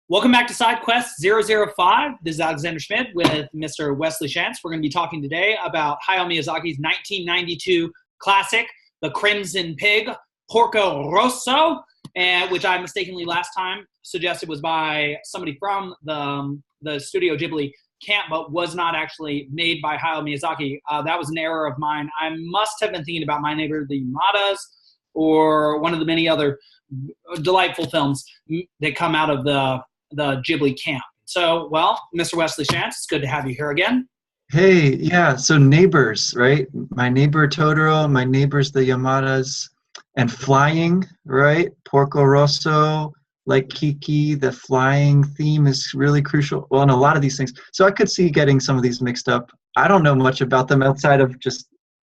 Welcome back to SideQuest 005. This is Alexander Schmidt with Mr. Wesley Schantz. We're going to be talking today about Hayao Miyazaki's 1992 classic, The Crimson Pig, Porco Rosso, which I mistakenly last time suggested was by somebody from the Studio Ghibli camp, but was not actually made by Hayao Miyazaki. That was an error of mine. I must have been thinking about My Neighbor the Yamadas or one of the many other delightful films that come out of the Ghibli camp. So, well, Mr. Wesley Schantz, it's good to have you here again. Hey, yeah, so neighbors, right? My Neighbor Totoro, My Neighbors the Yamadas, and flying, right? Porco Rosso, like Kiki, the flying theme is really crucial. Well, in a lot of these things. So I could see getting some of these mixed up. I don't know much about them outside of just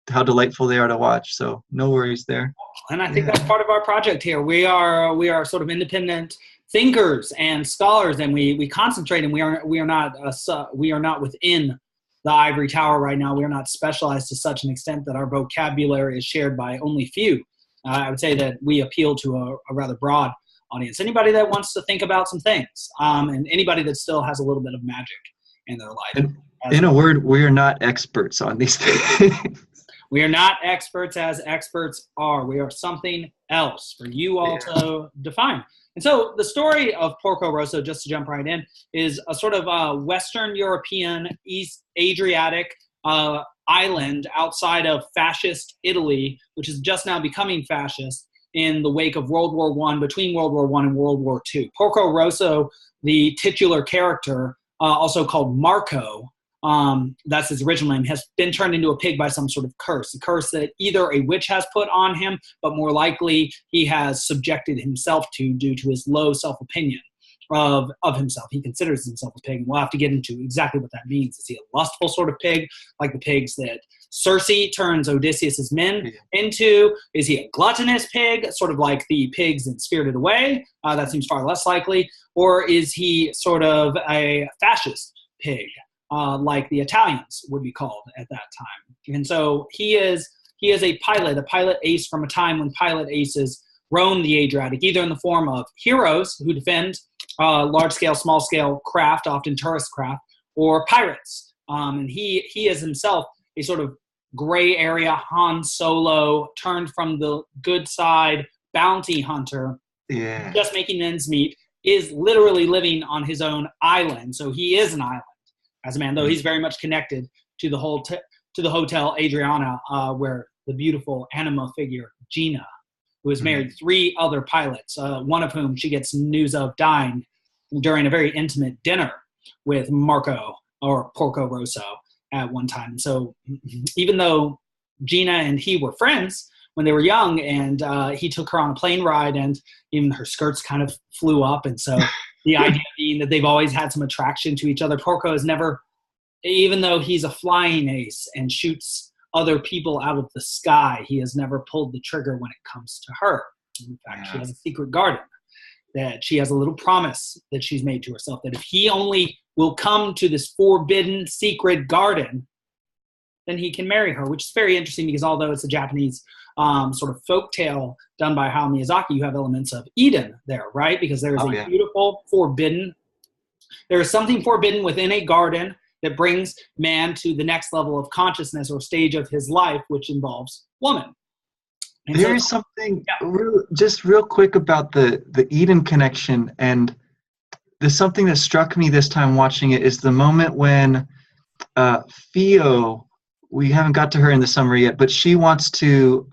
how delightful they are to watch, so no worries there. And I think that's part of our project here. We are sort of independent thinkers and scholars, and we concentrate, and we are not within the ivory tower right now. We are not specialized to such an extent that our vocabulary is shared by only few. I would say that we appeal to a rather broad audience. Anybody that wants to think about some things, and anybody that still has a little bit of magic in their life. In a word, we are not experts on these things. We are not experts as experts are. We are something else for you all to define. And so the story of Porco Rosso, just to jump right in, is a sort of Western European, East Adriatic island outside of fascist Italy, which is just now becoming fascist in the wake of World War I, between World War I and World War II. Porco Rosso, the titular character, also called Marco, that's his original name, has been turned into a pig by some sort of curse. A curse that either a witch has put on him, but more likely he has subjected himself to due to his low self-opinion of himself. He considers himself a pig. We'll have to get into exactly what that means. Is he a lustful sort of pig, like the pigs that Circe turns Odysseus's men into? Is he a gluttonous pig, sort of like the pigs in Spirited Away? That seems far less likely. Or is he sort of a fascist pig? Like the Italians would be called at that time. And so he is a pilot ace from a time when pilot aces roamed the Adriatic, either in the form of heroes who defend large-scale, small-scale craft, often tourist craft, or pirates. And he is himself a sort of gray area Han Solo, turned from the good side bounty hunter, just making ends meet, is literally living on his own island. So he is an island as a man, though he's very much connected to the Hotel Adriana, where the beautiful anima figure Gina, who has married 3 other pilots, one of whom she gets news of dying during a very intimate dinner with Marco, or Porco Rosso, at one time. So even though Gina and he were friends when they were young, and he took her on a plane ride, and even her skirts kind of flew up, and so the idea being that they've always had some attraction to each other. Porco has never, even though he's a flying ace and shoots other people out of the sky, he has never pulled the trigger when it comes to her. In fact, she has a secret garden that she has a little promise that she's made to herself, that if he only will come to this forbidden secret garden, then he can marry her, which is very interesting because although it's a Japanese sort of folk tale done by Hayao Miyazaki, you have elements of Eden there, right? Because there is beautiful forbidden, there is something forbidden within a garden that brings man to the next level of consciousness or stage of his life, which involves woman. And there is something just real quick about the Eden connection, and there's something that struck me this time watching it is the moment when Theo, we haven't got to her in the summary yet, but she wants to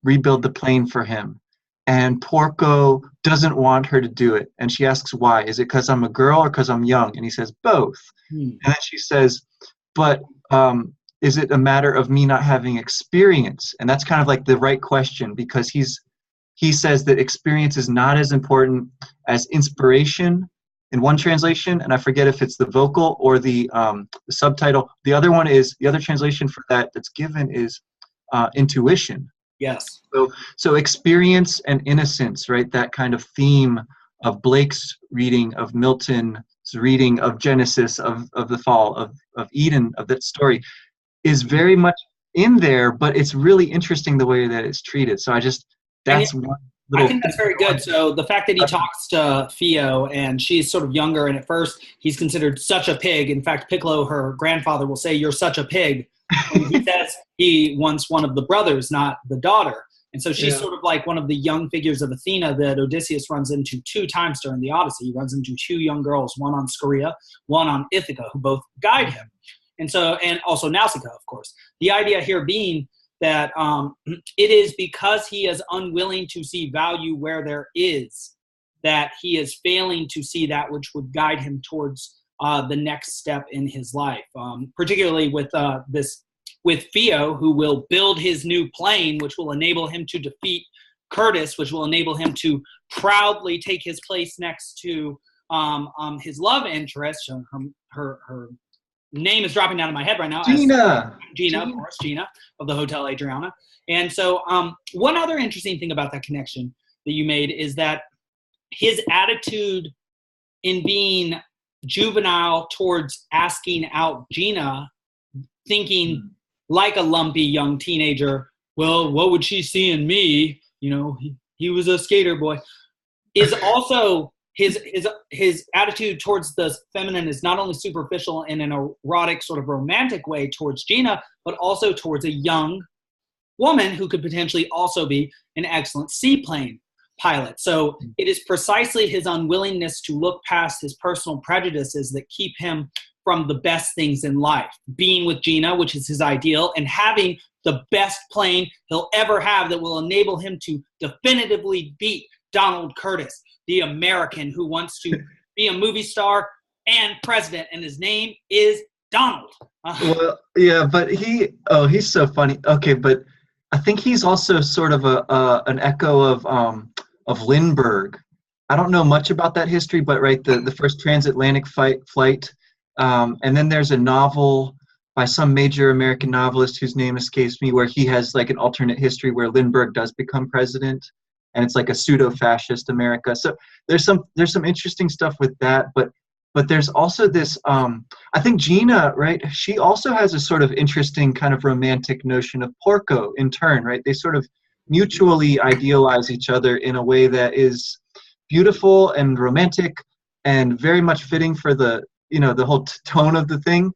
rebuild the plane for him. And Porco doesn't want her to do it. And she asks why. Is it because I'm a girl or because I'm young? And he says, both. And then she says, but is it a matter of me not having experience? And that's kind of like the right question, because he says that experience is not as important as inspiration in one translation, and I forget if it's the vocal or the subtitle. The other translation for that's given is intuition. Yes. So experience and innocence, right? That kind of theme of Blake's reading, of Milton's reading of Genesis, of the fall, of Eden, of that story, is very much in there, but it's really interesting the way that it's treated. So that's one I think that's very good. So the fact that he talks to Theo and she's sort of younger, and at first he's considered such a pig. In fact, Piccolo, her grandfather, will say, "You're such a pig." And he says he wants one of the brothers, not the daughter. And so she's sort of like one of the young figures of Athena that Odysseus runs into 2 times during the Odyssey. He runs into 2 young girls, one on Scheria, one on Ithaca, who both guide him. And so, and also Nausicaa, of course. The idea here being that it is because he is unwilling to see value where there is, that he is failing to see that which would guide him towards the next step in his life, particularly with Theo, who will build his new plane, which will enable him to defeat Curtis, which will enable him to proudly take his place next to his love interest. Her name is dropping down in my head right now. Gina, of course, Gina of the Hotel Adriana. And so one other interesting thing about that connection that you made is that his attitude in being juvenile towards asking out Gina, thinking like a lumpy young teenager, well, what would she see in me? You know, he was a skater boy. Is also his attitude towards the feminine is not only superficial in an erotic sort of romantic way towards Gina, but also towards a young woman who could potentially also be an excellent seaplane pilot. So it is precisely his unwillingness to look past his personal prejudices that keep him from the best things in life. Being with Gina, which is his ideal, and having the best plane he'll ever have that will enable him to definitively beat Donald Curtis, the American who wants to be a movie star and president, and his name is Donald. Well, yeah, but he's so funny. Okay, but I think he's also sort of an echo of Lindbergh. I don't know much about that history, but right, the first transatlantic flight, and then there's a novel by some major American novelist whose name escapes me, where he has like an alternate history where Lindbergh does become president, and it's like a pseudo-fascist America. So there's some interesting stuff with that, but there's also this, I think Gina, right, she also has a sort of interesting kind of romantic notion of Porco in turn, right? They sort of mutually idealize each other in a way that is beautiful and romantic and very much fitting for the whole tone of the thing,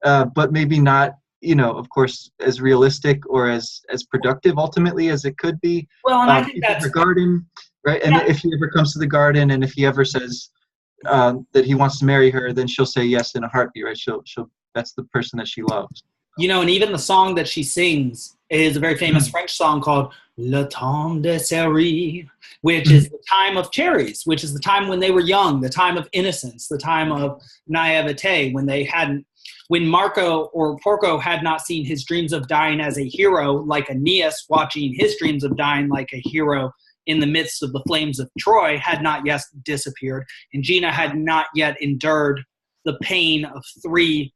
but maybe not, of course, as realistic or as productive ultimately as it could be. Well, and I think that's the garden, right? And if he ever comes to the garden, and if he ever says that he wants to marry her, then she'll say yes in a heartbeat, right? She'll that's the person that she loves. And even the song that she sings is a very famous French song called Le Temps des Cerises, which is the time of cherries, which is the time when they were young, the time of innocence, the time of naivete, when Marco or Porco had not seen his dreams of dying as a hero, like Aeneas watching his dreams of dying like a hero in the midst of the flames of Troy, had not yet disappeared, and Gina had not yet endured the pain of 3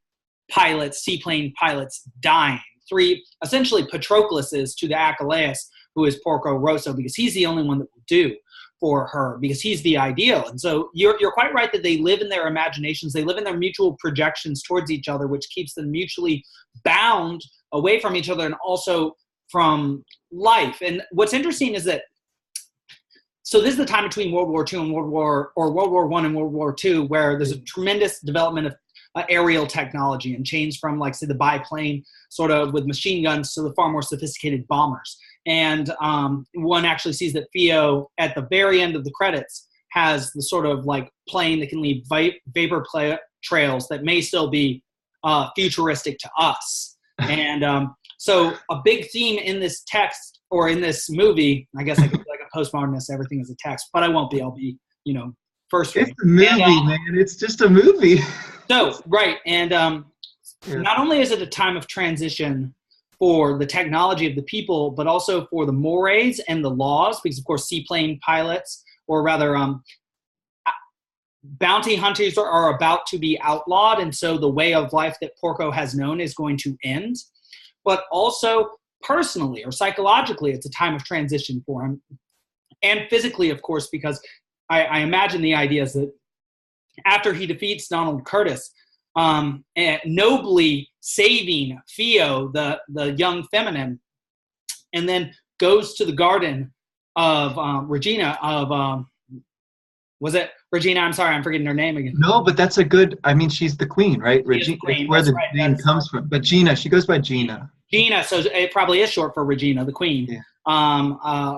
seaplane pilots dying. 3 essentially Patrocluses to the Achilles, who is Porco Rosso, because he's the only one that will do for her, because he's the ideal. And so you're quite right that they live in their imaginations. They live in their mutual projections towards each other, which keeps them mutually bound away from each other and also from life. And what's interesting is that, so this is the time between World War II and World War I and World War II, where there's a tremendous development of aerial technology and change from, like, say, the biplane sort of with machine guns to the far more sophisticated bombers. And one actually sees that Theo, at the very end of the credits, has the sort of like plane that can leave vapor trails that may still be futuristic to us. And so a big theme in this text, or in this movie, I guess I could be like a postmodernist, everything is a text, but I won't be. I'll be, first rate. It's a movie, man. It's just a movie. So, right. And not only is it a time of transition for the technology of the people, but also for the mores and the laws, because, of course, seaplane pilots, or rather bounty hunters, are about to be outlawed, and so the way of life that Porco has known is going to end. But also personally or psychologically, it's a time of transition for him. And physically, of course, because I imagine the idea is that after he defeats Donald Curtis, nobly saving Theo, the young feminine, and then goes to the garden Regina was it Regina? I'm sorry, I'm forgetting her name again. No, but that's a good. I mean, she's the queen, right? Regina. Queen. Where that's the right. name comes from. But Gina, she goes by Gina. Gina, so it probably is short for Regina, the queen. Yeah.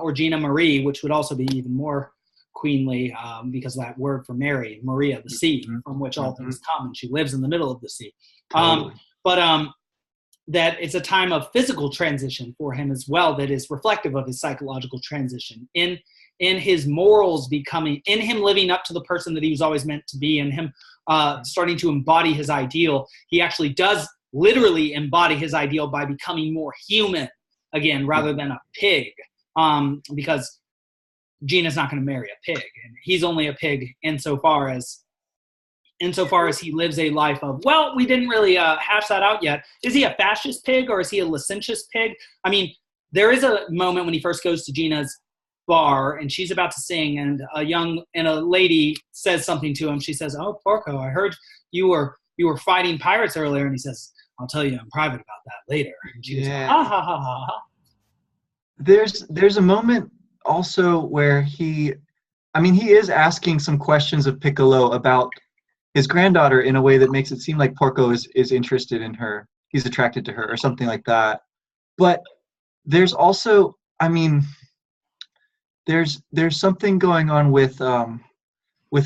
Or Gina Marie, which would also be even more queenly because of that word for Mary, Maria, the sea, from which all things come, and she lives in the middle of the sea. Totally. That it's a time of physical transition for him as well that is reflective of his psychological transition in his morals becoming, in him living up to the person that he was always meant to be, and him starting to embody his ideal. He actually does literally embody his ideal by becoming more human again rather than a pig, because Gina's not going to marry a pig, and he's only a pig insofar as he lives a life of, well, we didn't really hash that out yet. Is he a fascist pig or is he a licentious pig? I mean, there is a moment when he first goes to Gina's bar and she's about to sing, and a lady says something to him. She says, "Oh, Porco, I heard you were fighting pirates earlier." And he says, "I'll tell you in private about that later." And she goes, "Ha ha ha ha ha." There's a moment also where he is asking some questions of Piccolo about his granddaughter in a way that makes it seem like Porco is interested in her. He's attracted to her or something like that. But there's also, there's something going on with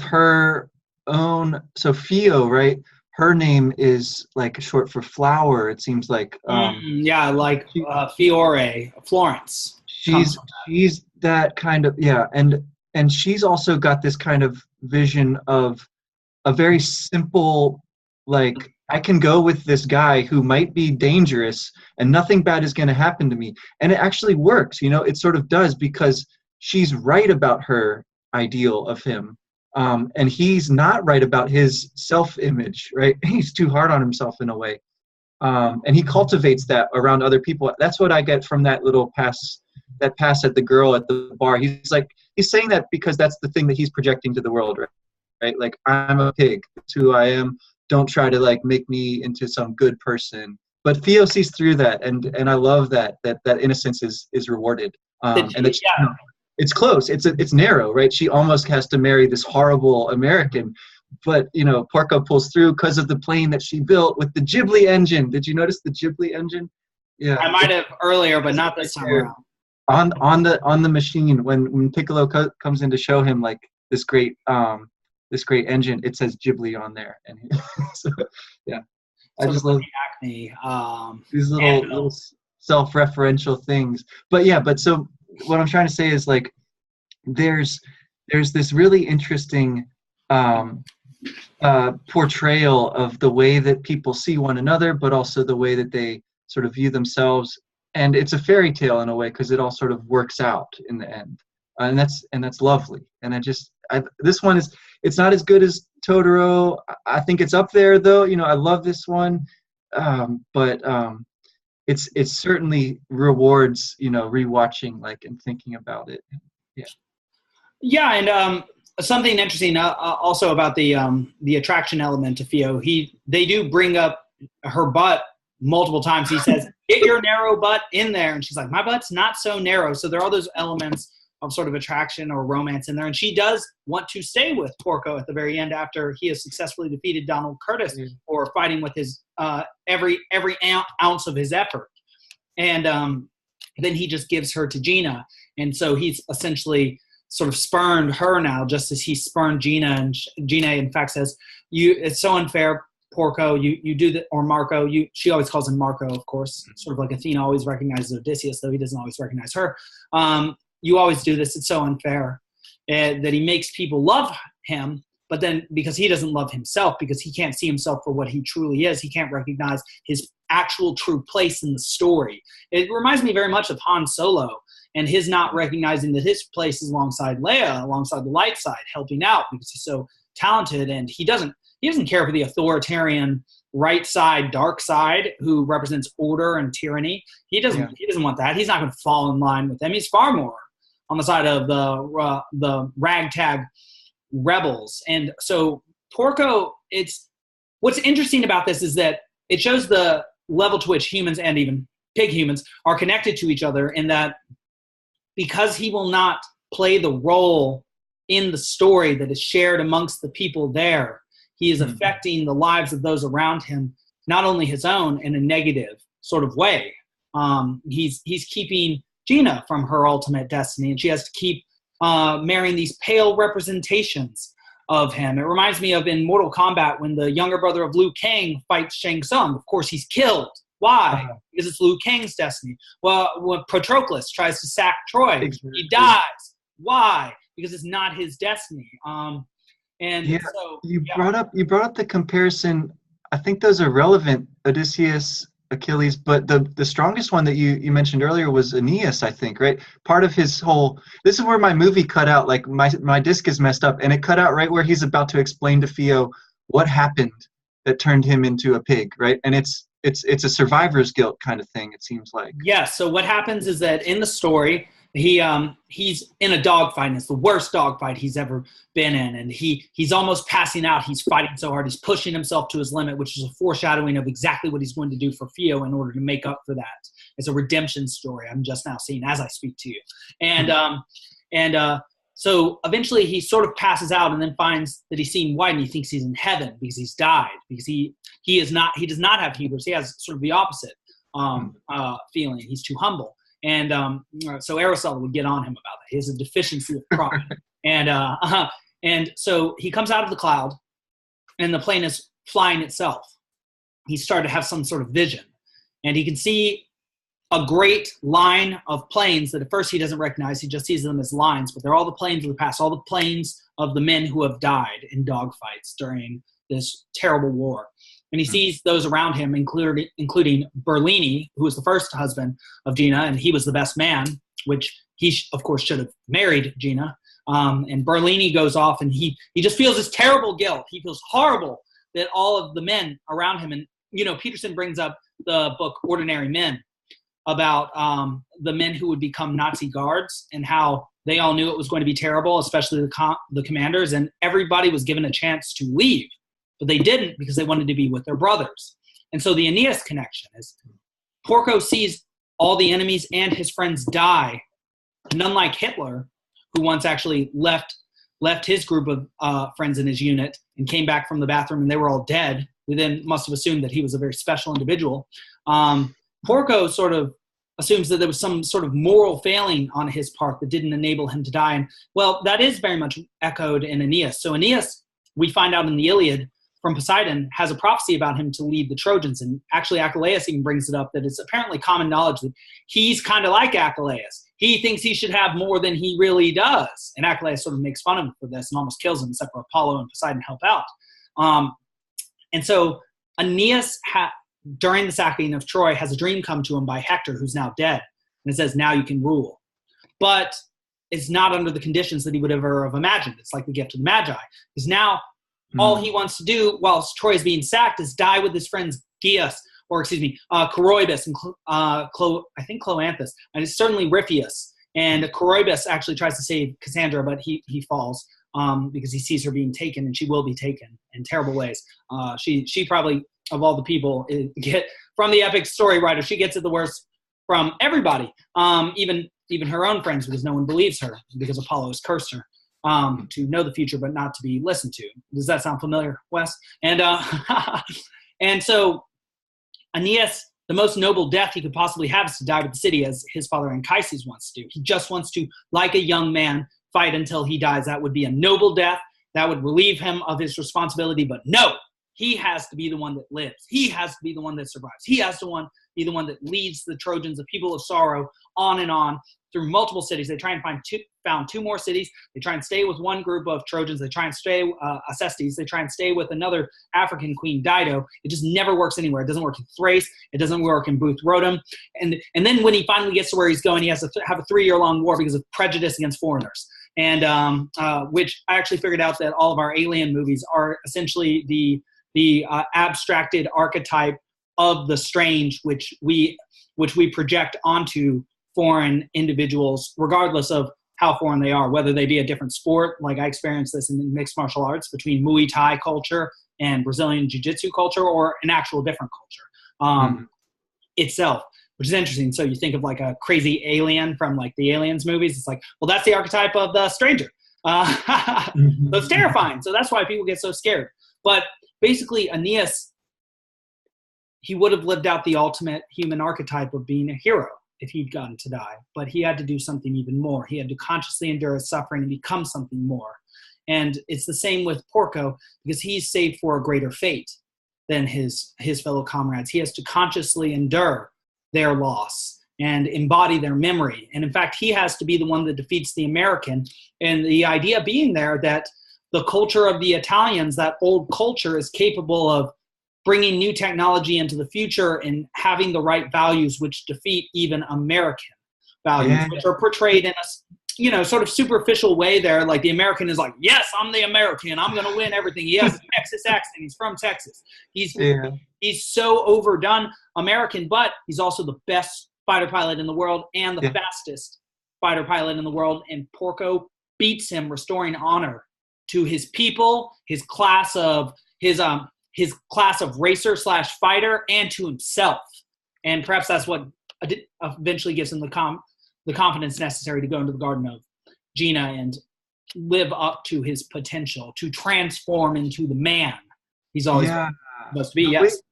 her own, so Fio, right? Her name is like short for flower, it seems like. Fiore, Florence. She's that kind of, and she's also got this kind of vision of a very simple, like, I can go with this guy who might be dangerous and nothing bad is going to happen to me. And it actually works, it sort of does, because she's right about her ideal of him. And he's not right about his self-image, right? He's too hard on himself in a way. And he cultivates that around other people. That's what I get from that little pass at the girl at the bar. He's saying that because that's the thing that he's projecting to the world, right? Like, I'm a pig. That's who I am. Don't try to like make me into some good person. But Theo sees through that, and I love that innocence is rewarded. And it's close. It's narrow, right? She almost has to marry this horrible American, but Porco pulls through because of the plane that she built with the Ghibli engine. Did you notice the Ghibli engine? Yeah, I might have earlier, but not this time around. On the machine, when Piccolo comes in to show him like this great engine, it says Ghibli on there, and so yeah, I just love Acme, these little self-referential things. But so what I'm trying to say is, like, there's this really interesting portrayal of the way that people see one another, but also the way that they sort of view themselves. And it's a fairy tale in a way, because it all sort of works out in the end, and that's lovely. And this one it's not as good as Totoro. I think it's up there though. I love this one, but it certainly rewards rewatching, like, and thinking about it. Yeah, and something interesting also about the attraction element to Fio. They do bring up her butt multiple times. He says, "Get your narrow butt in there," and she's like, "My butt's not so narrow." So there are all those elements of sort of attraction or romance in there, and she does want to stay with Porco at the very end after he has successfully defeated Donald Curtis, or fighting with his every ounce of his effort. And then he just gives her to Gina, and so he's essentially sort of spurned her now, just as he spurned Gina. And Gina, in fact, says, "It's so unfair, Porco. You do that," or Marco. She always calls him Marco, of course, sort of like Athena always recognizes Odysseus, though he doesn't always recognize her. "You always do this. It's so unfair." That he makes people love him, but then because he doesn't love himself, because he can't see himself for what he truly is, he can't recognize his actual true place in the story. It reminds me very much of Han Solo and his not recognizing that his place is alongside Leia, alongside the light side, helping out because he's so talented, and he doesn't care for the authoritarian right side, dark side, who represents order and tyranny. He doesn't want that. He's not going to fall in line with them. He's far more on the side of the ragtag rebels. And so Porco, what's interesting about this is that it shows the level to which humans, and even pig humans, are connected to each other, in that because he will not play the role in the story that is shared amongst the people there, he is affecting the lives of those around him, not only his own, in a negative sort of way. He's keeping Gina from her ultimate destiny, and she has to keep marrying these pale representations of him. It reminds me of in Mortal Kombat when the younger brother of Liu Kang fights Shang Tsung. Of course, he's killed. Why? Because it's Liu Kang's destiny. Well, when Patroclus tries to sack Troy, he dies. Why? Because it's not his destiny. You brought up the comparison. I think those are relevant, Odysseus, Achilles, but the strongest one that you mentioned earlier was Aeneas, I think, right? Part of his whole, this is where my movie cut out, like my disc is messed up, and it cut out right where he's about to explain to Theo what happened that turned him into a pig, right? And it's a survivor's guilt kind of thing, it seems like. Yeah, so what happens is that in the story, he's in a dogfight, and it's the worst dogfight he's ever been in, and he's almost passing out. He's fighting so hard, he's pushing himself to his limit, which is a foreshadowing of exactly what he's going to do for Theo in order to make up for that. It's a redemption story I'm just now seeing as I speak to you. So eventually he sort of passes out and then finds that he's seeing white, and he thinks he's in heaven because he's died, because he does not have hubris. He has sort of the opposite feeling. He's too humble. And so Aristotle would get on him about that. He has a deficiency of pride. And so he comes out of the cloud, and the plane is flying itself. He started to have some sort of vision, and he can see a great line of planes that at first he doesn't recognize. He just sees them as lines, but they're all the planes of the past, all the planes of the men who have died in dogfights during this terrible war. And he sees those around him, including Berlini, who was the first husband of Gina, and he was the best man, which he, of course, should have married Gina. And Berlini goes off, and he just feels this terrible guilt. He feels horrible that all of the men around him, and, Peterson brings up the book Ordinary Men about the men who would become Nazi guards and how they all knew it was going to be terrible, especially the commanders, and everybody was given a chance to leave. But they didn't because they wanted to be with their brothers. And so the Aeneas connection is Porco sees all the enemies and his friends die. And unlike Hitler, who once actually left his group of friends in his unit and came back from the bathroom and they were all dead, we then must have assumed that he was a very special individual. Porco sort of assumes that there was some sort of moral failing on his part that didn't enable him to die. And, well, that is very much echoed in Aeneas. So Aeneas, we find out in the Iliad, from Poseidon, has a prophecy about him to lead the Trojans. And actually Achilles even brings it up that it's apparently common knowledge that he's kind of like Achilles. He thinks he should have more than he really does. And Achilles sort of makes fun of him for this and almost kills him, except for Apollo and Poseidon help out. And so Aeneas, during the sacking of Troy, has a dream come to him by Hector, who's now dead. And it says, now you can rule. But it's not under the conditions that he would ever have imagined. It's like the gift of the Magi. Because now all he wants to do whilst Troy is being sacked is die with his friends Coroebus and I think Cloanthus, and it's certainly Ripheus. And Coroebus actually tries to save Cassandra, but he falls because he sees her being taken, and she will be taken in terrible ways. She probably, of all the people, get from the epic story writer, she gets it the worst from everybody, even her own friends, because no one believes her because Apollo has cursed her. To know the future, but not to be listened to. Does that sound familiar, Wes? And and so Aeneas, the most noble death he could possibly have is to die with the city, as his father Anchises wants to do. He just wants to, like a young man, fight until he dies. That would be a noble death. That would relieve him of his responsibility. But no, he has to be the one that lives. He has to be the one that survives. He has to be the one that leads the Trojans, the people of sorrow, on and on through multiple cities. They try and found two more cities. They try and stay with one group of Trojans. They try and stay Acestes. They try and stay with another African queen, Dido. It just never works anywhere. It doesn't work in Thrace. It doesn't work in Booth Rotem. And then when he finally gets to where he's going, he has to have a 3-year-long war because of prejudice against foreigners. And which I actually figured out that all of our alien movies are essentially the abstracted archetype of the strange, which we project onto foreign individuals, regardless of how foreign they are, whether they be a different sport. Like I experienced this in mixed martial arts between Muay Thai culture and Brazilian Jiu-Jitsu culture, or an actual different culture itself. which is interesting. So you think of like a crazy alien from like the Aliens movies. It's like, well, that's the archetype of the stranger. So it's terrifying. So that's why people get so scared. But basically, Aeneas, he would have lived out the ultimate human archetype of being a hero if he'd gotten to die. But he had to do something even more. He had to consciously endure his suffering and become something more. And it's the same with Porco, because he's saved for a greater fate than his fellow comrades. He has to consciously endure their loss and embody their memory. And in fact, he has to be the one that defeats the American. And the idea being there that the culture of the Italians, that old culture, is capable of bringing new technology into the future and having the right values which defeat even American values, which are portrayed in a sort of superficial way there. Like the American is like, yes, I'm the American. I'm going to win everything. He has a Texas accent. He's from Texas. He's so overdone American, but he's also the best fighter pilot in the world and the fastest fighter pilot in the world. And Porco beats him, restoring honor to his people, his class of racer / fighter, and to himself. And perhaps that's what eventually gives him the confidence necessary to go into the garden of Gina and live up to his potential, to transform into the man he's always supposed to be. Yes.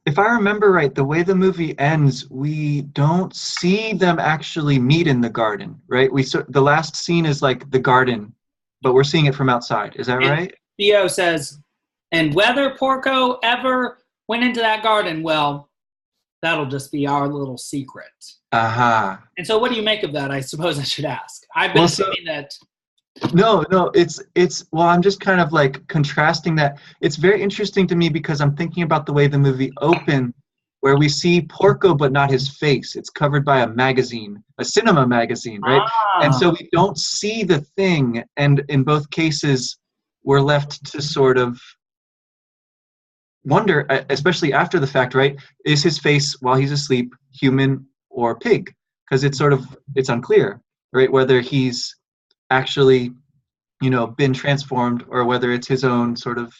If I remember right, the way the movie ends, we don't see them actually meet in the garden, right? The last scene is like the garden, but we're seeing it from outside. Is that right? Theo says, and whether Porco ever went into that garden, well, that'll just be our little secret. And so what do you make of that? I suppose I should ask. I've been assuming that. No, well, I'm just kind of like contrasting that. It's very interesting to me because I'm thinking about the way the movie opened, where we see Porco but not his face. It's covered by a magazine, a cinema magazine, right? And so we don't see the thing. And in both cases, we're left to sort of wonder, especially after the fact, right? Is his face while he's asleep human or pig? Because it's unclear, right? Whether he's actually, been transformed or whether it's his own sort of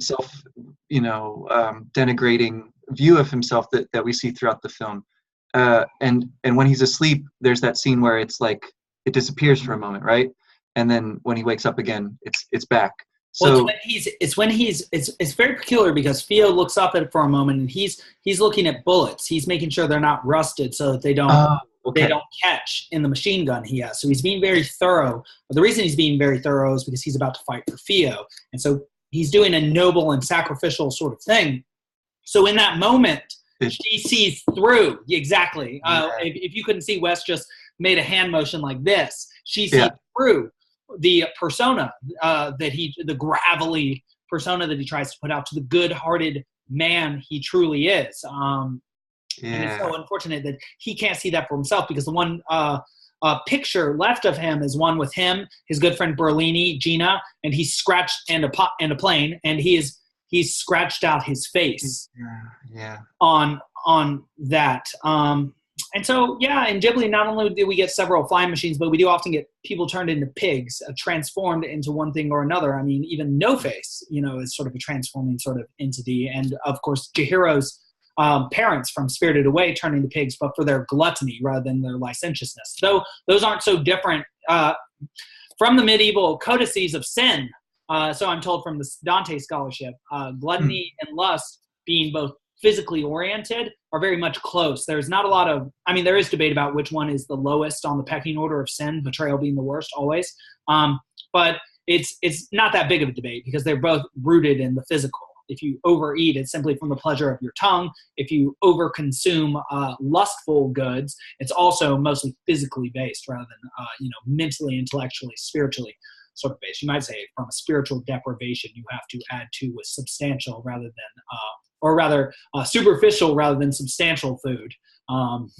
self, denigrating view of himself that we see throughout the film. And when he's asleep, there's that scene where it's like it disappears for a moment, right? And then when he wakes up again, it's back. So well, it's very peculiar because Theo looks up at it for a moment and he's looking at bullets. He's making sure they're not rusted so that they don't catch in the machine gun he has. So he's being very thorough. The reason he's being very thorough is because he's about to fight for Theo. And so he's doing a noble and sacrificial sort of thing. So in that moment, she sees through. Exactly. If you couldn't see, Wes just made a hand motion like this. She sees through the persona the gravelly persona that he tries to put out to the good-hearted man he truly is. And it's so unfortunate that he can't see that for himself because the one picture left of him is one with him, his good friend Berlini, Gina, and he's scratched and a plane, and he's scratched out his face on that. And so, in Ghibli, not only do we get several flying machines, but we do often get people turned into pigs, transformed into one thing or another. I mean, even No Face, is sort of a transforming sort of entity. And, of course, Chihiro's parents from Spirited Away turn into pigs, but for their gluttony rather than their licentiousness. Though those aren't so different from the medieval codices of sin. So I'm told from the Dante scholarship, gluttony and lust being both physically oriented are very much close. There's not a lot of, there is debate about which one is the lowest on the pecking order of sin, betrayal being the worst always. But it's not that big of a debate because they're both rooted in the physical. If you overeat, it's simply from the pleasure of your tongue. If you overconsume lustful goods, it's also mostly physically based rather than, mentally, intellectually, spiritually sort of based. You might say from a spiritual deprivation, you have to add to a substantial rather than, superficial rather than substantial food.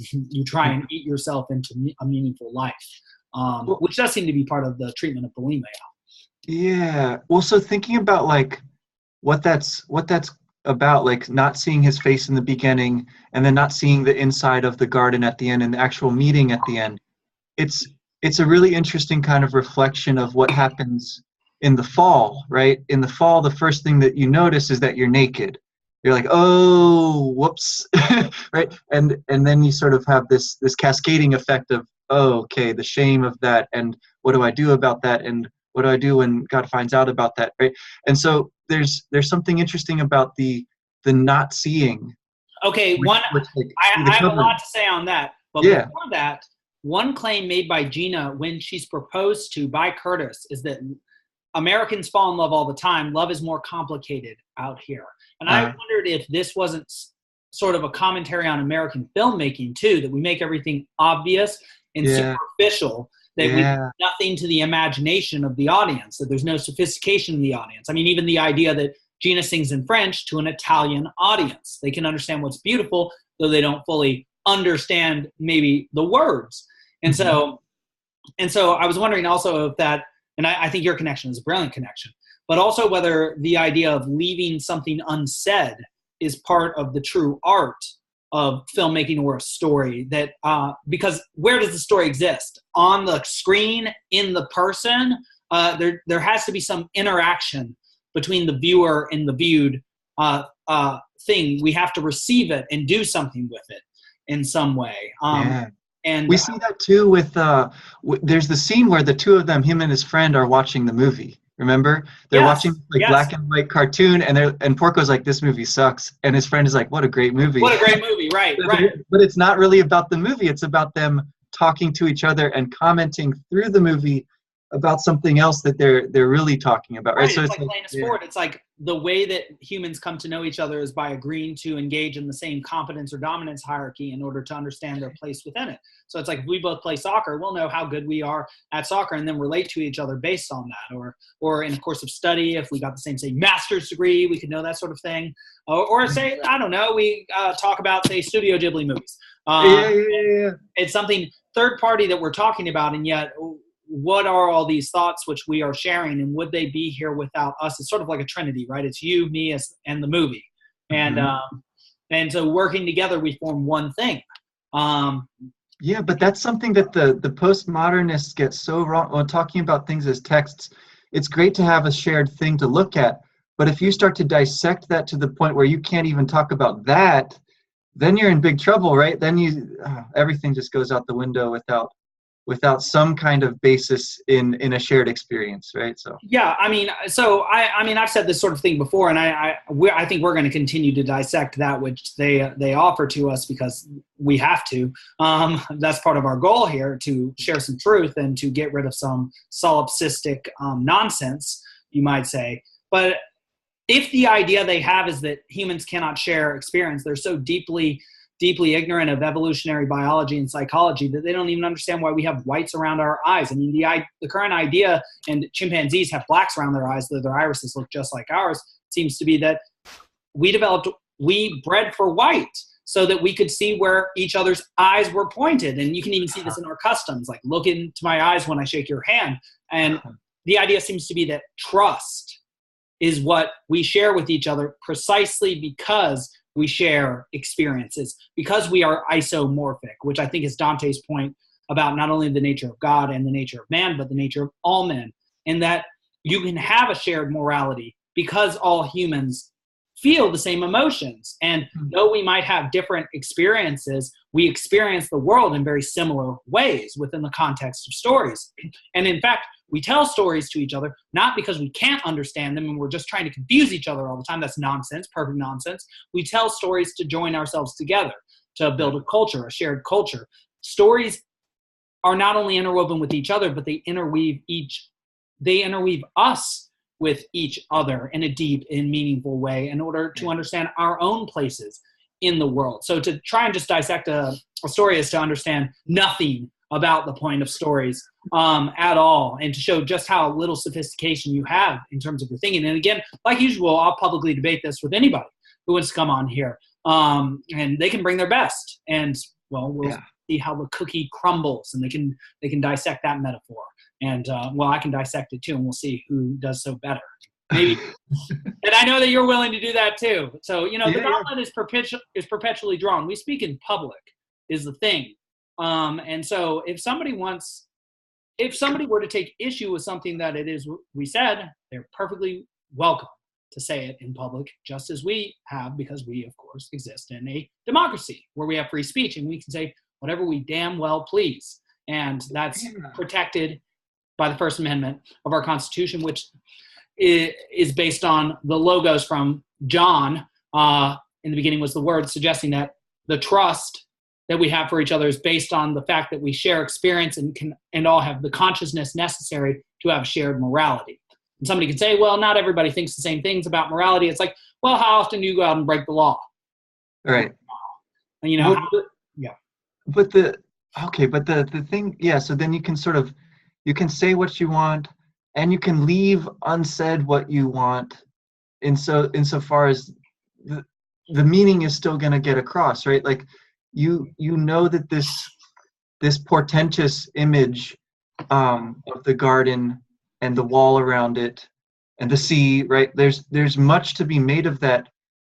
You try and eat yourself into a meaningful life, which does seem to be part of the treatment of bulimia. Yeah. Well, so thinking about like what that's about, like not seeing his face in the beginning and then not seeing the inside of the garden at the end and the actual meeting at the end, it's a really interesting kind of reflection of what happens in the fall, right? In the fall, the first thing that you notice is that you're naked. you're like, oh, whoops, right? And then you sort of have this cascading effect of, oh, okay, the shame of that, and what do I do about that, and what do I do when God finds out about that, right? And so there's something interesting about the not seeing. Okay, Which, I have a lot to say on that, but yeah. before that, one claim made by Gina when she's proposed to by Curtis is that Americans fall in love all the time. Love is more complicated out here. And I wondered if this wasn't sort of a commentary on American filmmaking too, that we make everything obvious and superficial, that we do nothing to the imagination of the audience, that there's no sophistication in the audience. I mean, even the idea that Gina sings in French to an Italian audience. They can understand what's beautiful, though they don't fully understand maybe the words. And so I was wondering also if that, and I think your connection is a brilliant connection, but also whether the idea of leaving something unsaid is part of the true art of filmmaking or a story, that because where does the story exist? On the screen, in the person? There has to be some interaction between the viewer and the viewed thing. We have to receive it and do something with it in some way. And we see that too with there's the scene where the two of them, him and his friend, are watching the movie. Remember, they're watching black and white cartoon, and Porco's like, this movie sucks, and his friend is like, what a great movie. What a great movie, right? But it's not really about the movie. It's about them talking to each other and commenting through the movie about something else that they're really talking about, right? So it's like playing a sport. It's like the way that humans come to know each other is by agreeing to engage in the same competence or dominance hierarchy in order to understand their place within it. So it's like if we both play soccer, we'll know how good we are at soccer and then relate to each other based on that. Or in a course of study, if we got the same, say, master's degree, we could know that sort of thing. Or say, I don't know, we talk about, say, Studio Ghibli movies. It's something third party that we're talking about, and yet what are all these thoughts which we are sharing, and would they be here without us? It's sort of like a trinity, right? It's you, me, and the movie. And so working together, we form one thing. But that's something that the postmodernists get so wrong when talking about things as texts. It's great to have a shared thing to look at, but if you start to dissect that to the point where you can't even talk about that, then you're in big trouble, right? Then everything just goes out the window without some kind of basis in a shared experience, right? So I mean, I've said this sort of thing before, and I think we're going to continue to dissect that which they offer to us, because we have to. That's part of our goal here, to share some truth and to get rid of some solipsistic nonsense, you might say. But if the idea they have is that humans cannot share experience, they're so deeply ignorant of evolutionary biology and psychology that they don't even understand why we have whites around our eyes. I mean, the current idea, and chimpanzees have blacks around their eyes, though their irises look just like ours, seems to be that we bred for white so that we could see where each other's eyes were pointed. And you can even see this in our customs, like look into my eyes when I shake your hand. And the idea seems to be that trust is what we share with each other precisely because we share experiences, because we are isomorphic, which I think is Dante's point about not only the nature of God and the nature of man, but the nature of all men, and that you can have a shared morality because all humans feel the same emotions. And though we might have different experiences, we experience the world in very similar ways within the context of stories. And in fact, we tell stories to each other, not because we can't understand them and we're just trying to confuse each other all the time. That's nonsense, perfect nonsense. We tell stories to join ourselves together, to build a culture, a shared culture. Stories are not only interwoven with each other, but they interweave us with each other in a deep and meaningful way in order to understand our own places in the world. So to try and just dissect a story is to understand nothing about the point of stories at all, and to show just how little sophistication you have in terms of your thinking. And again, like usual, I'll publicly debate this with anybody who wants to come on here, and they can bring their best, and we'll see how the cookie crumbles, and they can dissect that metaphor, and I can dissect it too, and we'll see who does so better. Maybe. And I know that you're willing to do that too. So the gauntlet is perpetually drawn. We speak in public is the thing. And so if somebody were to take issue with something that it is we said, they're perfectly welcome. to say it in public, just as we have, because we, of course, exist in a democracy where we have free speech and we can say whatever we damn well please. And that's protected by the First Amendment of our Constitution, which is based on the logos from John. In the beginning was the Word, suggesting that the trust that we have for each other is based on the fact that we share experience and all have the consciousness necessary to have shared morality. And somebody could say, well, not everybody thinks the same things about morality. It's like, well, how often do you go out and break the law? Right. And, you know, But the thing, so then you can say what you want and you can leave unsaid what you want insofar as the meaning is still going to get across, right? Like you know that this portentous image of the garden and the wall around it and the sea, right? There's much to be made of that.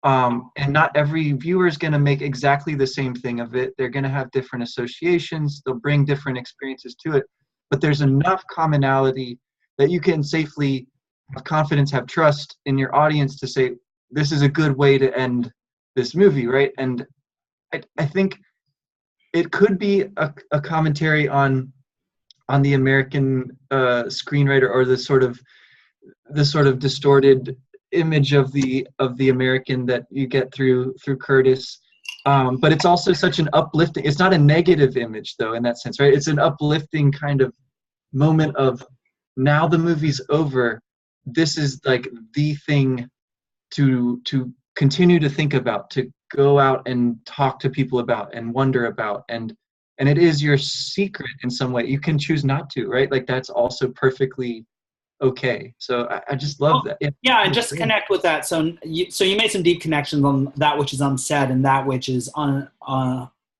And not every viewer is going to make exactly the same thing of it. They're going to have different associations. They'll bring different experiences to it. But there's enough commonality that you can safely have confidence, have trust in your audience to say, this is a good way to end this movie, right? And I think it could be a commentary on the American screenwriter, or the sort of distorted image of the American that you get through Curtis, but it's also such an uplifting. It's not a negative image though, in that sense, right? It's an uplifting kind of moment of, now the movie's over. This is like the thing to continue to think about, to go out and talk to people about and wonder about, and it is your secret in some way. You can choose not to, right? Like that's also perfectly okay. So I just love that. Yeah, and just to connect with that. So you made some deep connections on that which is unsaid and that which is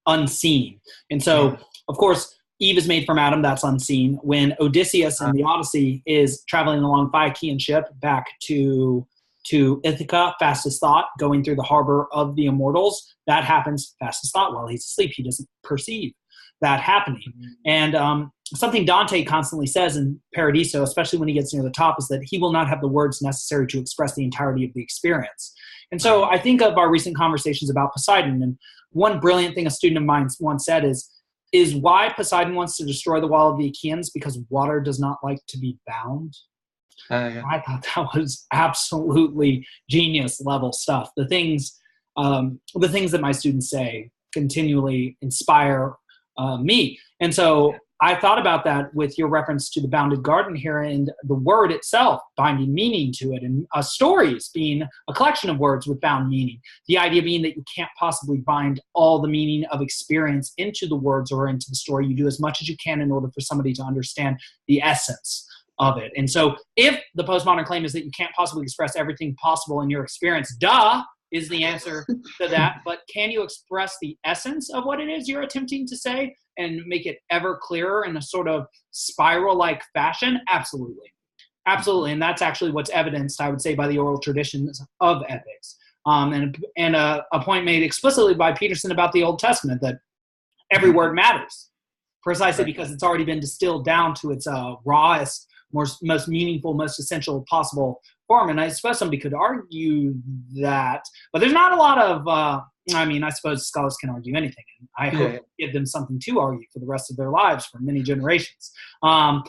unseen. And so, of course, Eve is made from Adam. That's unseen. When Odysseus in the Odyssey is traveling along Phaeacian ship back to Ithaca, fast as thought, going through the harbor of the immortals, that happens fast as thought while he's asleep. He doesn't perceive that happening. And something Dante constantly says in Paradiso, especially when he gets near the top, is that he will not have the words necessary to express the entirety of the experience. And so I think of our recent conversations about Poseidon, and one brilliant thing a student of mine once said is why Poseidon wants to destroy the wall of the Achaeans, because water does not like to be bound. I thought that was absolutely genius level stuff. The things that my students say continually inspire me. And so I thought about that with your reference to the bounded garden here, and the word itself binding meaning to it, and stories being a collection of words with bound meaning. The idea being that you can't possibly bind all the meaning of experience into the words or into the story. You do as much as you can in order for somebody to understand the essence of it. And so if the postmodern claim is that you can't possibly express everything possible in your experience, duh, is the answer to that. But can you express the essence of what it is you're attempting to say and make it ever clearer in a sort of spiral-like fashion? Absolutely. Absolutely. And that's actually what's evidenced, I would say, by the oral traditions of ethics. And a point made explicitly by Peterson about the Old Testament, that every word matters, precisely because it's already been distilled down to its rawest, most meaningful, most essential possible form. And I suppose somebody could argue that, but there's not a lot of, I suppose scholars can argue anything. And I hope to give them something to argue for the rest of their lives for many generations. But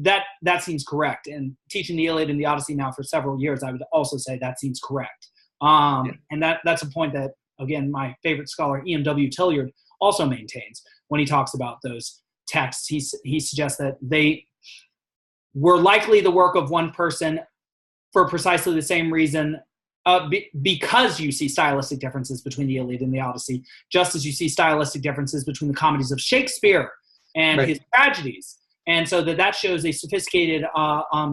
that seems correct. And teaching the Iliad and the Odyssey now for several years, I would also say that seems correct. And that's a point that, again, my favorite scholar, E.M.W. Tilliard, also maintains when he talks about those texts. He suggests that they were likely the work of one person for precisely the same reason, because you see stylistic differences between the Iliad and the Odyssey, just as you see stylistic differences between the comedies of Shakespeare and his tragedies. And so that shows a sophisticated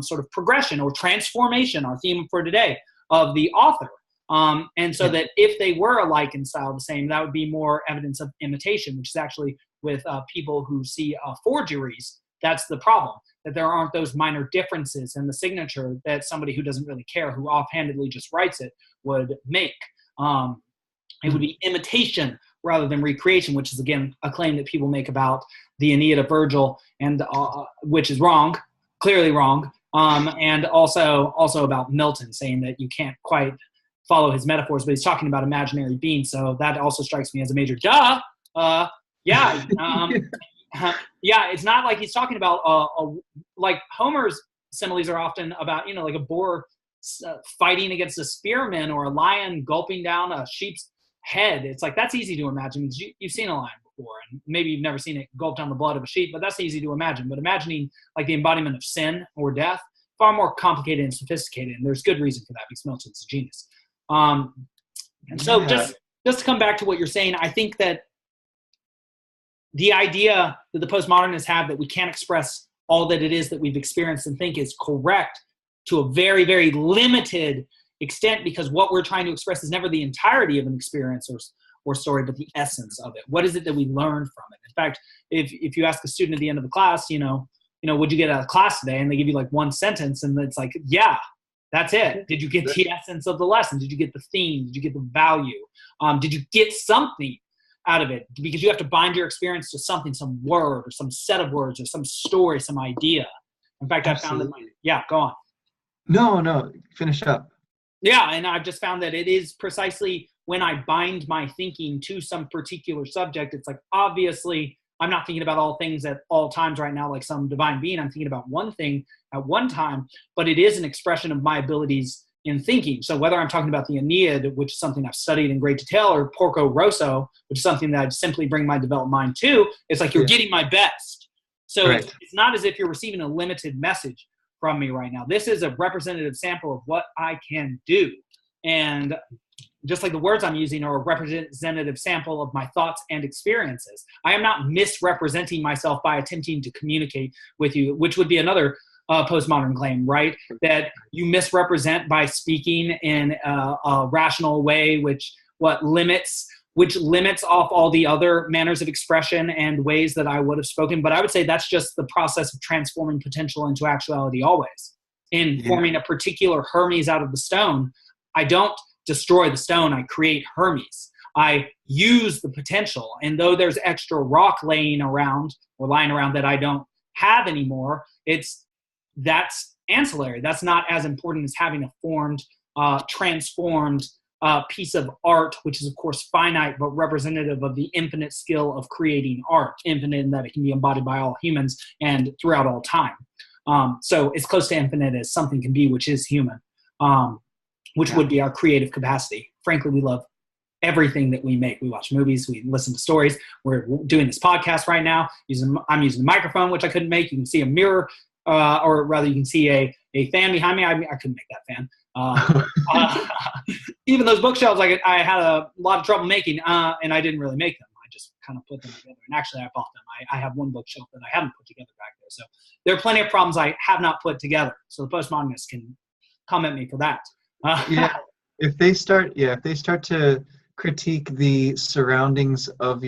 sort of progression or transformation, our theme for today, of the author. And so that if they were alike in style the same, that would be more evidence of imitation, which is actually with people who see forgeries, that's the problem, that there aren't those minor differences in the signature that somebody who doesn't really care, who offhandedly just writes it, would make. It would be imitation rather than recreation, which is, again, a claim that people make about the Aeneid of Virgil, and which is wrong, clearly wrong. And also about Milton saying that you can't quite follow his metaphors, but he's talking about imaginary beings. So that also strikes me as a major duh. Yeah. Yeah, it's not like he's talking about like Homer's similes are often about, like a boar fighting against a spearman or a lion gulping down a sheep's head. It's like, that's easy to imagine because you've seen a lion before, and maybe you've never seen it gulp down the blood of a sheep, but that's easy to imagine. But imagining like the embodiment of sin or death, far more complicated and sophisticated, and there's good reason for that because Milton's a genius. And so just to come back to what you're saying, I think that the idea that the postmodernists have that we can't express all that it is that we've experienced and think is correct to a very, very limited extent, because what we're trying to express is never the entirety of an experience or story, but the essence of it. What is it that we learn from it? In fact, if you ask a student at the end of the class, what'd you get out of class today? And they give you like one sentence, and it's like, yeah, that's it. Did you get the essence of the lesson? Did you get the theme? Did you get the value? Did you get something out of it? Because you have to bind your experience to something, some word or some set of words or some story, some idea. In fact, Absolutely. I found that, yeah, go on. No, finish up. Yeah, and I've just found that it is precisely when I bind my thinking to some particular subject, it's like, obviously, I'm not thinking about all things at all times right now, like some divine being. I'm thinking about one thing at one time, but it is an expression of my abilities in thinking. So whether I'm talking about the Aeneid, which is something I've studied in great detail, or Porco Rosso, which is something that I simply bring my developed mind to, it's like you're getting my best. So right. It's not as if you're receiving a limited message from me right now. This is a representative sample of what I can do. And just like the words I'm using are a representative sample of my thoughts and experiences. I am not misrepresenting myself by attempting to communicate with you, which would be another postmodern claim, right? That you misrepresent by speaking in a rational way, which limits off all the other manners of expression and ways that I would have spoken. But I would say that's just the process of transforming potential into actuality always. In forming a particular Hermes out of the stone, I don't destroy the stone, I create Hermes. I use the potential, and though there's extra rock lying around that I don't have anymore, that's ancillary. That's not as important as having a formed, transformed piece of art, which is of course finite, but representative of the infinite skill of creating art, infinite in that it can be embodied by all humans and throughout all time. So it's close to infinite as something can be, which is human, which would be our creative capacity. Frankly, we love everything that we make. We watch movies, we listen to stories. We're doing this podcast right now. I'm using a microphone, which I couldn't make. You can see a mirror, or rather you can see a fan behind me. I couldn't make that fan. Even those bookshelves, I had a lot of trouble making, and I didn't really make them. I just kind of put them together. And actually, I bought them. I have one bookshelf that I haven't put together back there. So there are plenty of problems I have not put together. So the postmodernists can come at me for that. If they start to critique the surroundings of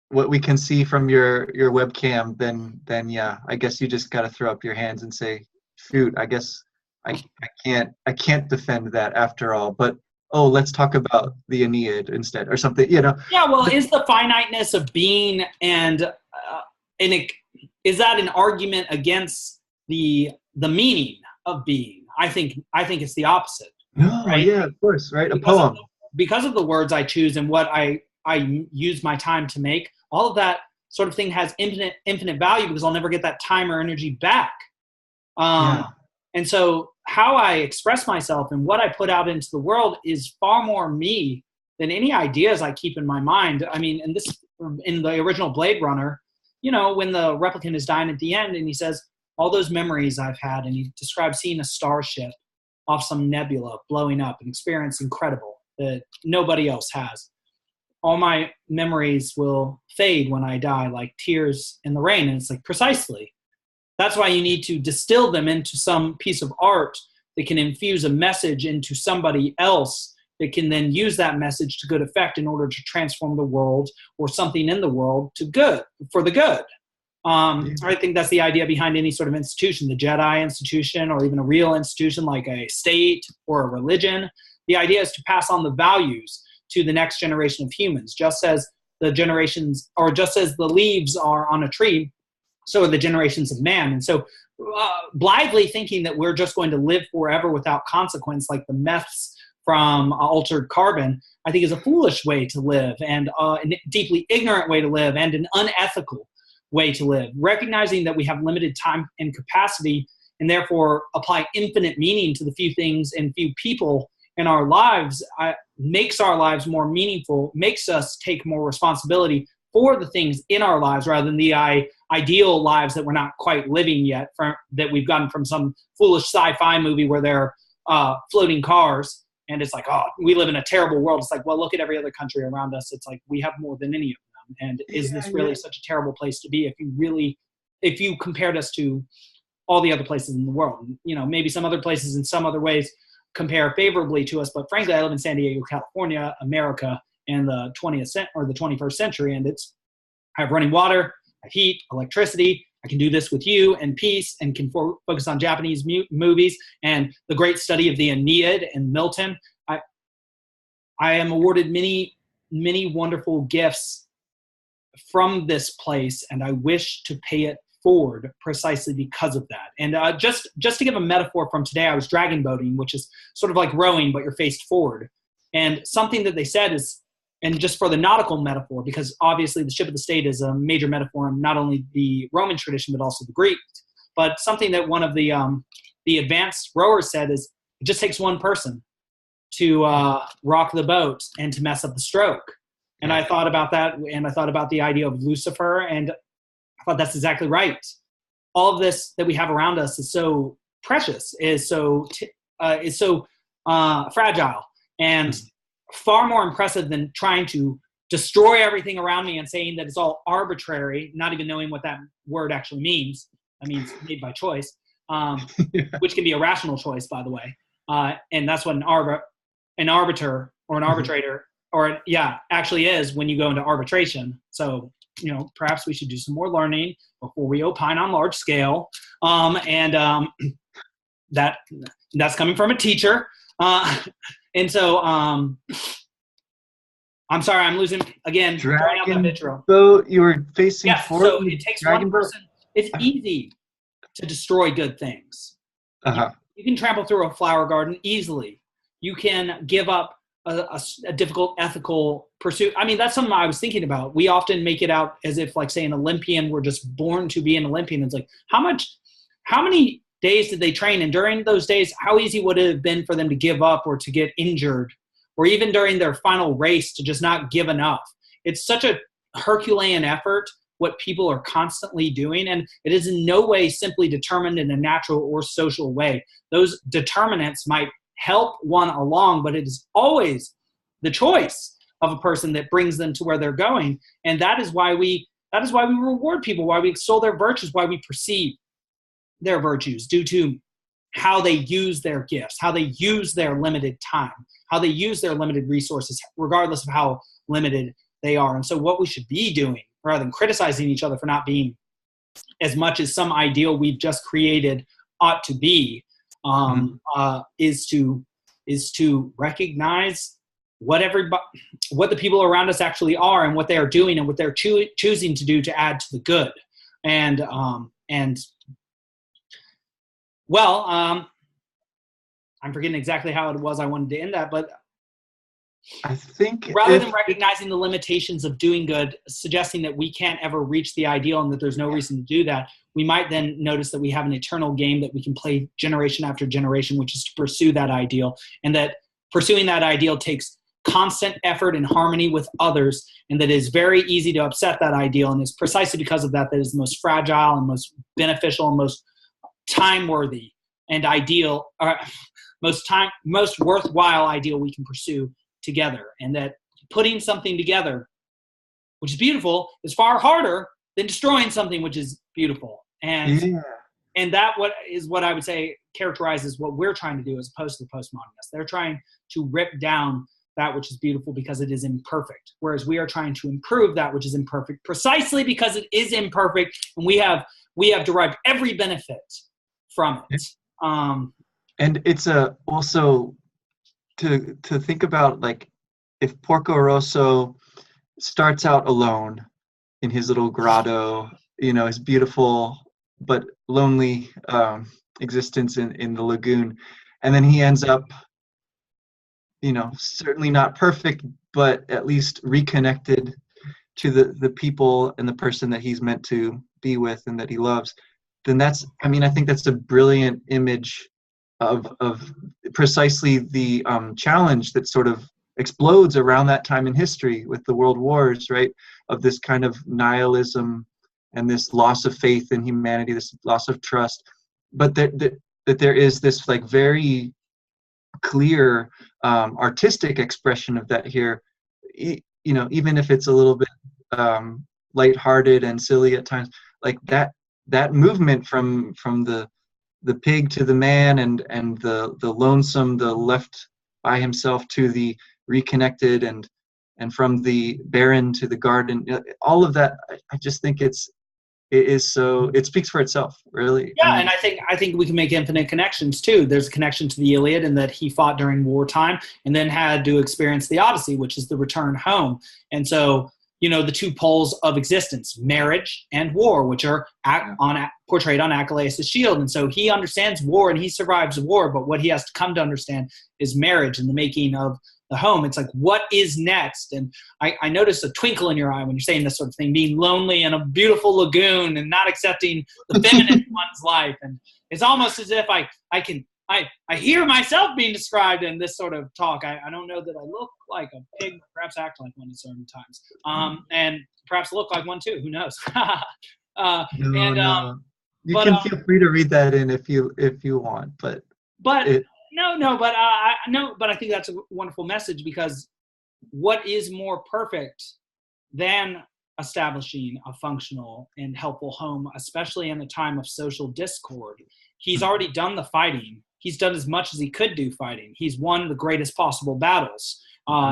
what we can see from your webcam, then yeah, I guess you just got to throw up your hands and say, shoot, I guess I can't defend that after all. But let's talk about the Aeneid instead, or something, Yeah, well, is the finiteness of being and is that an argument against the meaning of being? I think it's the opposite. No, right? Yeah, of course, right? Because of the words I choose and what I use my time to make, all of that sort of thing has infinite value because I'll never get that time or energy back. And so how I express myself and what I put out into the world is far more me than any ideas I keep in my mind. I mean, in the original Blade Runner, when the replicant is dying at the end and he says, all those memories I've had, and he describes seeing a starship off some nebula blowing up, an experience incredible that nobody else has. All my memories will fade when I die like tears in the rain. And it's like, precisely. That's why you need to distill them into some piece of art that can infuse a message into somebody else that can then use that message to good effect in order to transform the world or something in the world for the good. I think that's the idea behind any sort of institution, the Jedi institution, or even a real institution like a state or a religion. The idea is to pass on the values to the next generation of humans, just as the leaves are on a tree, so are the generations of man. And so blithely thinking that we're just going to live forever without consequence, like the meths from Altered Carbon, I think is a foolish way to live, and a deeply ignorant way to live, and an unethical way to live. Recognizing that we have limited time and capacity, and therefore apply infinite meaning to the few things and few people in our lives, makes our lives more meaningful, makes us take more responsibility for the things in our lives rather than the ideal lives that we're not quite living yet, that we've gotten from some foolish sci-fi movie where they're floating cars. And it's like, oh, we live in a terrible world. It's like, well, look at every other country around us. It's like, we have more than any of them. And is this really such a terrible place to be if you compared us to all the other places in the world? You know, maybe some other places in some other ways compare favorably to us. But frankly, I live in San Diego, California, America, in the 21st century. And I have running water, I have heat, electricity. I can do this with you and peace, and can focus on Japanese movies and the great study of the Aeneid and Milton. I am awarded many, many wonderful gifts from this place, and I wish to pay it forward precisely because of that. And just to give a metaphor from today, I was dragon boating, which is sort of like rowing, but you're faced forward. And something that they said is, and just for the nautical metaphor, because obviously the ship of the state is a major metaphor in not only the Roman tradition, but also the Greek. But something that one of the advanced rowers said is, it just takes one person to rock the boat and to mess up the stroke. And I thought about that, and I thought about the idea of Lucifer, and I thought that's exactly right. All of this that we have around us is so precious, is so fragile, and far more impressive than trying to destroy everything around me and saying that it's all arbitrary, not even knowing what that word actually means. That means made by choice, which can be a rational choice, by the way. And that's what an arbiter or an arbitrator actually is when you go into arbitration. So, you know, perhaps we should do some more learning before we opine on large scale. That's coming from a teacher. And so, I'm sorry, I'm losing again. Dragon boat, you were facing forward. So it takes one person. It's easy to destroy good things. You can trample through a flower garden easily. You can give up a difficult ethical pursuit. I mean, that's something I was thinking about. We often make it out as if, like, say, an Olympian, we're just born to be an Olympian. It's like, how many days did they train? And during those days, how easy would it have been for them to give up or to get injured, or even during their final race to just not give enough? It's such a Herculean effort, what people are constantly doing, and it is in no way simply determined in a natural or social way. Those determinants might help one along, but it is always the choice of a person that brings them to where they're going. And that is why we reward people, why we extol their virtues, why we perceive their virtues, due to how they use their gifts, how they use their limited time, how they use their limited resources, regardless of how limited they are. And so what we should be doing, rather than criticizing each other for not being as much as some ideal we've just created ought to be, is to recognize what the people around us actually are, and what they are doing, and what they're choosing to do to add to the good. Well, I'm forgetting exactly how it was I wanted to end that, but I think rather than recognizing the limitations of doing good, suggesting that we can't ever reach the ideal and that there's no reason to do that, we might then notice that we have an eternal game that we can play generation after generation, which is to pursue that ideal, and that pursuing that ideal takes constant effort and harmony with others, and that it is very easy to upset that ideal, and it's precisely because of that is the most fragile and most beneficial and most time-worthy and ideal, most worthwhile ideal we can pursue together. And that putting something together, which is beautiful, is far harder than destroying something which is beautiful. And that what I would say characterizes what we're trying to do, as opposed to the postmodernists. They're trying to rip down that which is beautiful because it is imperfect, whereas we are trying to improve that which is imperfect precisely because it is imperfect, and we have derived every benefit from it. And it's also to think about, like, if Porco Rosso starts out alone in his little grotto, you know, his beautiful but lonely existence in the lagoon. And then he ends up, certainly not perfect, but at least reconnected to the people and the person that he's meant to be with and that he loves. Then I think that's a brilliant image of precisely the challenge that sort of explodes around that time in history with the world wars, right? Of this kind of nihilism and this loss of faith in humanity, this loss of trust, but that there is this like very clear artistic expression of that here, even if it's a little bit lighthearted and silly at times, like that movement from the pig to the man, and the lonesome, the left by himself, to the reconnected, and from the barren to the garden, all of that, I just think it speaks for itself, really. Yeah, and I think we can make infinite connections too. There's a connection to the Iliad in that he fought during wartime and then had to experience the Odyssey, which is the return home. And so, the two poles of existence, marriage and war, which are portrayed on Achilles' shield. And so he understands war and he survives war, but what he has to come to understand is marriage and the making of the home. It's like, what is next? And I noticed a twinkle in your eye when you're saying this sort of thing, being lonely in a beautiful lagoon and not accepting the feminine in one's life. And it's almost as if I hear myself being described in this sort of talk. I don't know that I look like a pig, perhaps act like one at certain times, and perhaps look like one too. Who knows? No. You can feel free to read that in if you want, but I think that's a wonderful message, because what is more perfect than establishing a functional and helpful home, especially in a time of social discord? He's already done the fighting. He's done as much as he could do fighting. He's won the greatest possible battles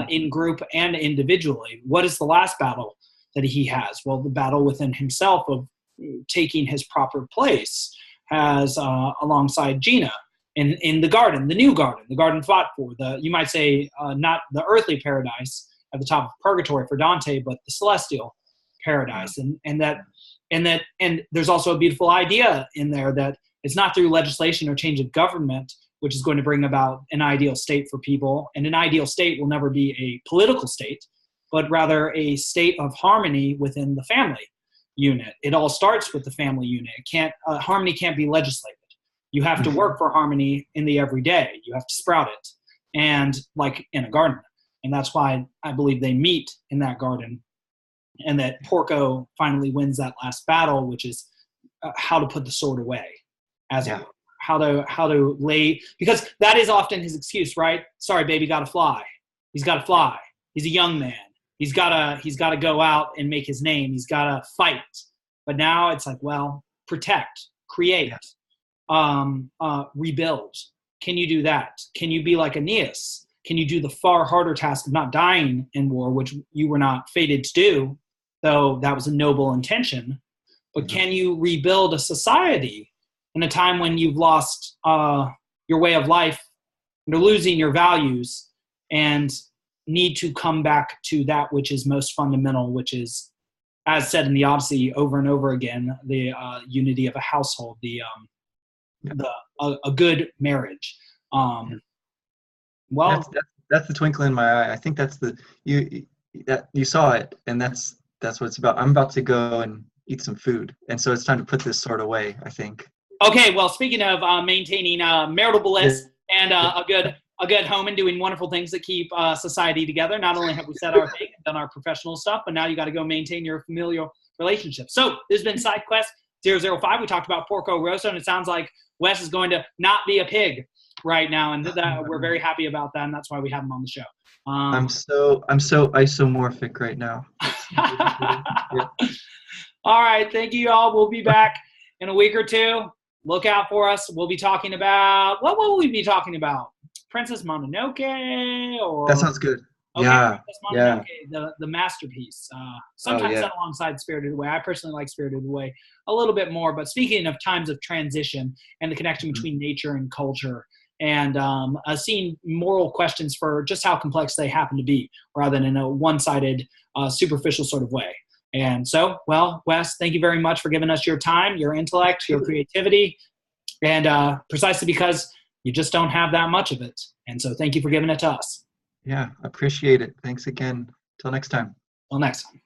in group and individually. What is the last battle that he has? Well, the battle within himself of taking his proper place has alongside Gina in the garden, the new garden, the garden fought for, you might say, not the earthly paradise at the top of purgatory for Dante, but the celestial paradise. And there's also a beautiful idea in there that it's not through legislation or change of government which is going to bring about an ideal state for people. And an ideal state will never be a political state, but rather a state of harmony within the family unit. It all starts with the family unit. Harmony can't be legislated. You have to work for harmony in the everyday. You have to sprout it, and like in a garden. And that's why I believe they meet in that garden, and that Porco finally wins that last battle, which is how to put the sword away, how to lay, because that is often his excuse, right? Sorry, baby, got to fly. He's got to fly. He's a young man. He's got to go out and make his name. He's got to fight. But now it's like, well, protect, create, rebuild. Can you do that? Can you be like Aeneas? Can you do the far harder task of not dying in war, which you were not fated to do, though that was a noble intention? But can you rebuild a society in a time when you've lost your way of life, you're losing your values, and need to come back to that which is most fundamental, which is, as said in the Odyssey over and over again, the unity of a household, a good marriage. Well, that's the twinkle in my eye. I think that's you saw it, and that's what it's about. I'm about to go and eat some food, and so it's time to put this sword away, I think. Okay, well, speaking of maintaining marital bliss and a good home and doing wonderful things that keep society together, not only have we said our thing and done our professional stuff, but now you got to go maintain your familial relationship. So this has been SideQuest 005. We talked about Porco Rosso, and it sounds like Wes is going to not be a pig right now, and we're very happy about that, and that's why we have him on the show. I'm so isomorphic right now. All right, thank you all. We'll be back in a week or two. Look out for us. We'll be talking about, what will we be talking about? Princess Mononoke? Or that sounds good. Okay, yeah, Mononoke, the masterpiece. Sometimes set alongside Spirited Away. I personally like Spirited Away a little bit more. But speaking of times of transition and the connection between nature and culture, and seeing moral questions for just how complex they happen to be, rather than in a one-sided, superficial sort of way. And so, well, Wes, thank you very much for giving us your time, your intellect, your creativity, and precisely because you just don't have that much of it. And so thank you for giving it to us. Yeah, appreciate it. Thanks again. Till next time. Till next time.